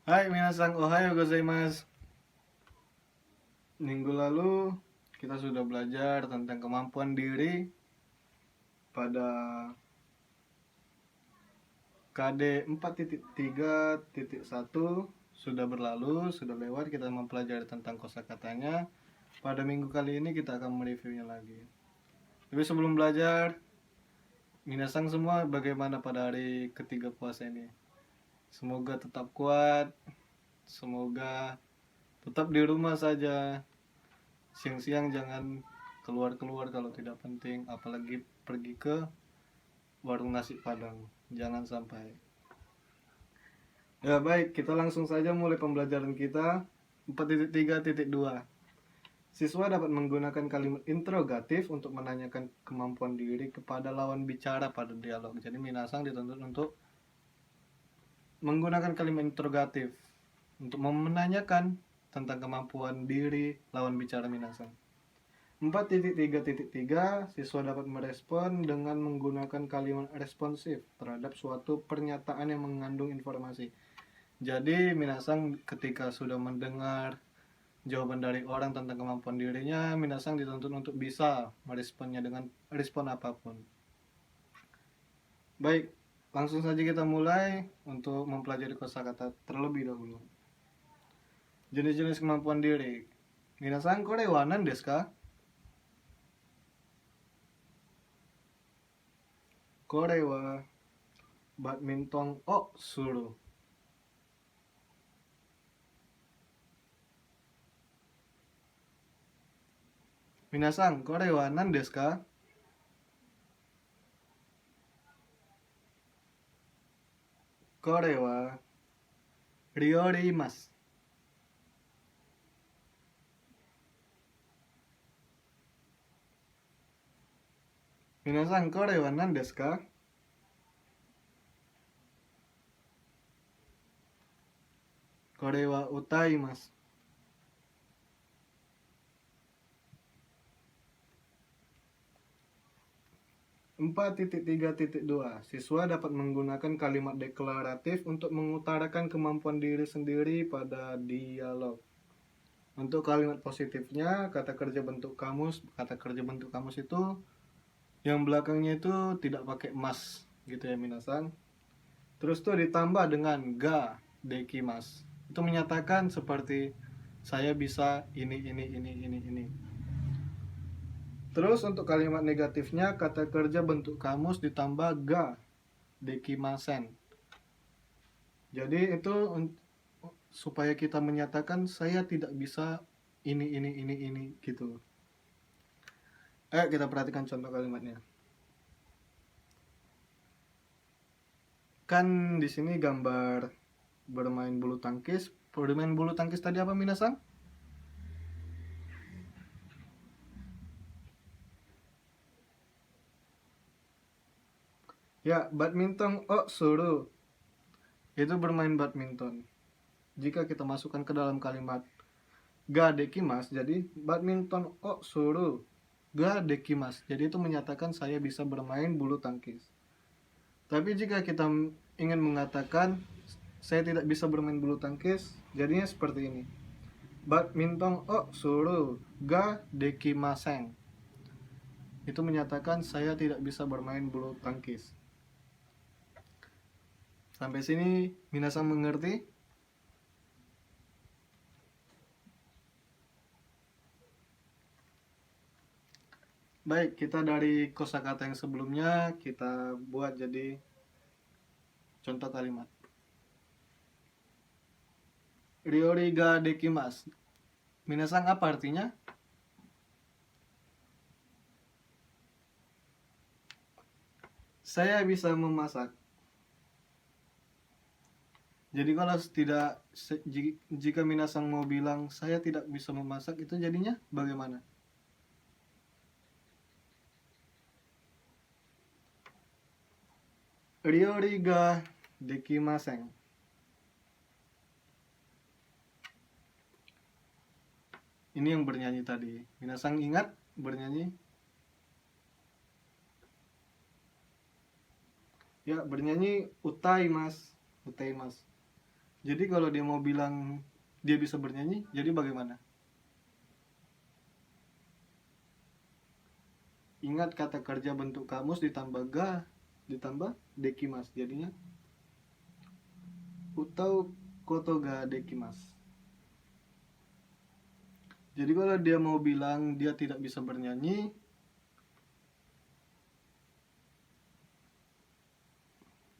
Hai minasan, ohayo gozaimasu. Minggu lalu kita sudah belajar tentang kemampuan diri pada KD 4.3.1 sudah berlalu, sudah lewat. Kita mempelajari tentang kosakatanya. Pada minggu kali ini kita akan mereviewnya lagi. Tapi sebelum belajar, minasan semua bagaimana pada hari ketiga puasa ini? Semoga tetap kuat, semoga tetap di rumah saja. Siang-siang jangan keluar-keluar kalau tidak penting, apalagi pergi ke warung nasi padang, jangan sampai. Ya baik, kita langsung saja mulai pembelajaran kita. 4.3.2. Siswa dapat menggunakan kalimat interrogatif untuk menanyakan kemampuan diri kepada lawan bicara pada dialog. Jadi minasang dituntut untuk menggunakan kalimat interrogatif untuk menanyakan tentang kemampuan diri lawan bicara minasang. 4.3.3 siswa dapat merespon dengan menggunakan kalimat responsif terhadap suatu pernyataan yang mengandung informasi. Jadi minasang ketika sudah mendengar jawaban dari orang tentang kemampuan dirinya, minasang dituntut untuk bisa meresponnya dengan respon apapun. Baik, langsung saja kita mulai untuk mempelajari kosakata terlebih dahulu. Jenis-jenis kemampuan diri. Minasang kore wa nan desu ka? Kore wa badminton o suru. Minasang, kore wa nan desu ka? Kore wa ryorimasu. Minasang, kore wa nan desu ka? Kore wa utaimasu. 4.3.2 siswa dapat menggunakan kalimat deklaratif untuk mengutarakan kemampuan diri sendiri pada dialog. Untuk kalimat positifnya, kata kerja bentuk kamus itu yang belakangnya itu tidak pakai mas gitu ya minasan. Terus tuh ditambah dengan ga dekimas. Itu menyatakan seperti saya bisa ini. Terus untuk kalimat negatifnya, kata kerja bentuk kamus ditambah ga dekimasen. Jadi itu supaya kita menyatakan saya tidak bisa ini gitu. Ayo kita perhatikan contoh kalimatnya. Kan di sini gambar bermain bulu tangkis. Bermain bulu tangkis tadi apa minasan? Ya, badminton o suru. Itu bermain badminton. Jika kita masukkan ke dalam kalimat ga dekimas, jadi badminton o suru ga dekimas. Jadi itu menyatakan saya bisa bermain bulu tangkis. Tapi jika kita ingin mengatakan saya tidak bisa bermain bulu tangkis, jadinya seperti ini. Badminton o suru ga dekimasen. Itu menyatakan saya tidak bisa bermain bulu tangkis. Sampai sini minasan mengerti? Baik, kita dari kosakata yang sebelumnya kita buat jadi contoh kalimat. Ryori ga dekimasu. Minasan apa artinya? Saya bisa memasak. Jadi kalau jika minasan mau bilang saya tidak bisa memasak, itu jadinya bagaimana? Ryori ga dekimasen. Ini yang bernyanyi tadi. Minasan ingat bernyanyi? Ya, bernyanyi utaimasu. Jadi kalau dia mau bilang dia bisa bernyanyi, jadi bagaimana? Ingat kata kerja bentuk kamus ditambah ga ditambah dekimas, jadinya utau koto ga dekimas. Jadi kalau dia mau bilang dia tidak bisa bernyanyi,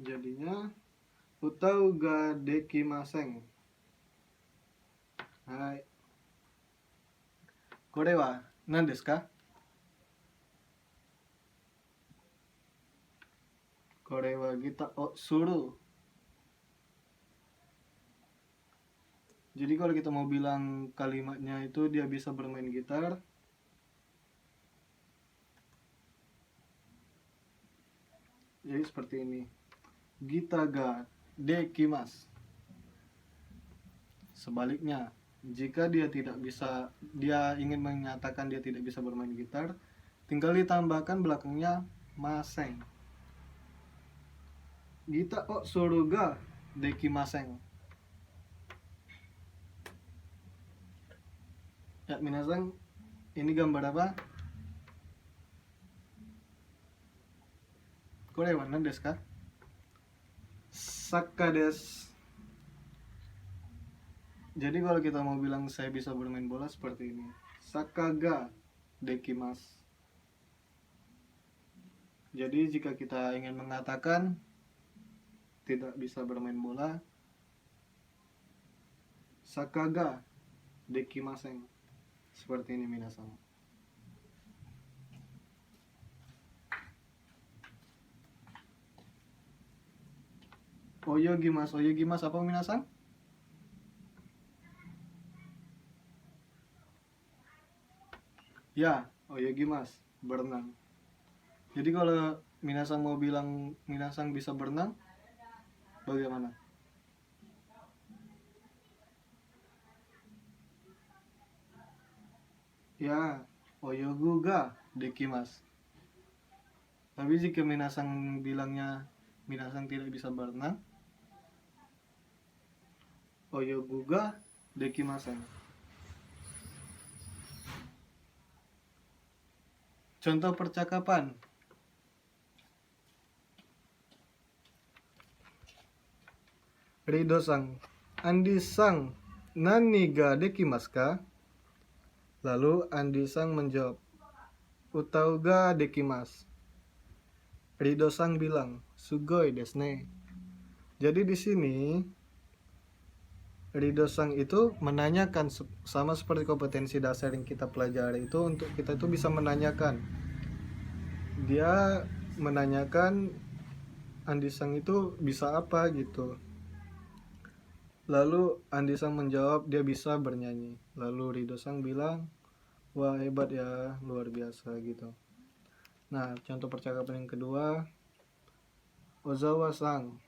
jadinya utau ga dekimaseng. Hai. Kore wa nan desu ka? Kore wa gita o suru. Jadi kalau kita mau bilang kalimatnya itu dia bisa bermain gitar, jadi seperti ini. Gita ga dekimasu. Sebaliknya, jika dia tidak bisa, dia ingin menyatakan dia tidak bisa bermain gitar, tinggal ditambahkan belakangnya maseng. Gita o suru ga dekimaseng. Ya, minasang, ini gambar apa? Kore wa nan desu ka? Sakka desu. Jadi kalau kita mau bilang saya bisa bermain bola seperti ini. Sakka ga dekimasu. Jadi jika kita ingin mengatakan tidak bisa bermain bola, sakka ga dekimaseng. Seperti ini minasang. Oyogimasu. Oyogimasu apa minasang? Ya, oyogimasu, berenang. Jadi kalau minasang mau bilang minasang bisa berenang, bagaimana? Ya, oyogu ga dekimasu. Tapi jika minasang bilangnya minasang tidak bisa berenang, oyogu ga dekimasen. Contoh percakapan. Rido-sang, Andi-sang, nani ga dekimasu ka? Lalu Andi-sang menjawab, utau ga dekimasu. Rido-sang bilang, sugoi desu ne. Jadi di sini Rido-sang itu menanyakan, sama seperti kompetensi dasar yang kita pelajari itu, untuk kita itu bisa menanyakan. Dia menanyakan Andi-sang itu bisa apa gitu. Lalu Andi-sang menjawab dia bisa bernyanyi. Lalu Rido-sang bilang, wah hebat ya, luar biasa gitu. Nah, contoh percakapan yang kedua, Ozawa-sang,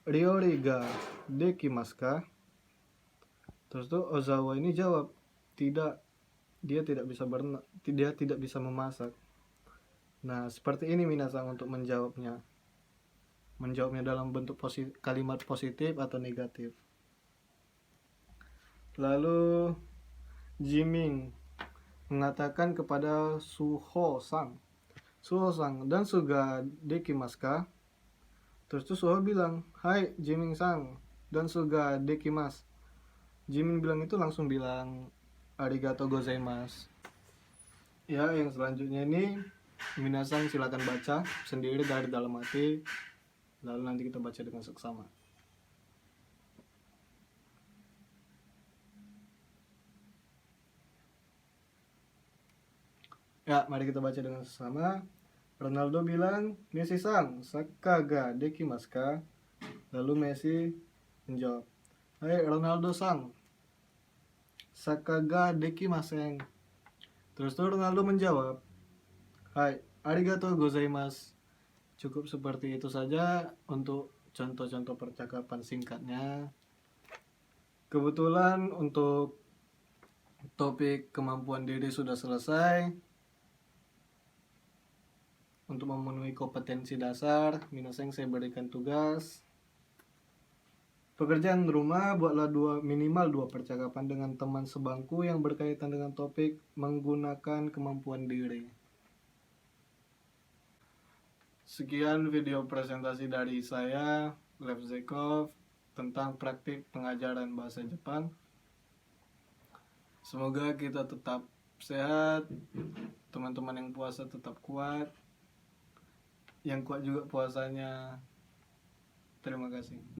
ryori ga dekimasu ka? Terus tuh Ozawa ini jawab, tidak, dia tidak bisa dia tidak bisa memasak. Nah, seperti ini minasang untuk menjawabnya. Menjawabnya dalam bentuk kalimat positif atau negatif. Lalu Jiming mengatakan kepada Suho-sang, Suho-sang, dan suga dekimasu ka? Terus tuh Suho bilang, hai Jiming-sang, dan suga dekimasu. Jiming bilang itu langsung bilang arigato gozaimasu. Ya, yang selanjutnya ini minasang silakan baca sendiri dari dalam hati, lalu nanti kita baca dengan seksama. Ya, mari kita baca dengan seksama. Ronaldo bilang, Messi-sang, sakka ga dekimasu ka? Lalu Messi menjawab, hai Ronaldo-sang, sakka ga dekimasen. Terus tuh Ronaldo menjawab, hai arigato gozaimasu. Cukup seperti itu saja untuk contoh-contoh percakapan singkatnya. Kebetulan untuk topik kemampuan diri sudah selesai. Untuk memenuhi kompetensi dasar, minasang saya berikan tugas Pekerjaan rumah, buatlah minimal dua percakapan dengan teman sebangku yang berkaitan dengan topik menggunakan kemampuan diri. Sekian video presentasi dari saya, Lev Zekov, tentang praktik pengajaran bahasa Jepang. Semoga kita tetap sehat, teman-teman yang puasa tetap kuat, yang kuat juga puasanya. Terima kasih.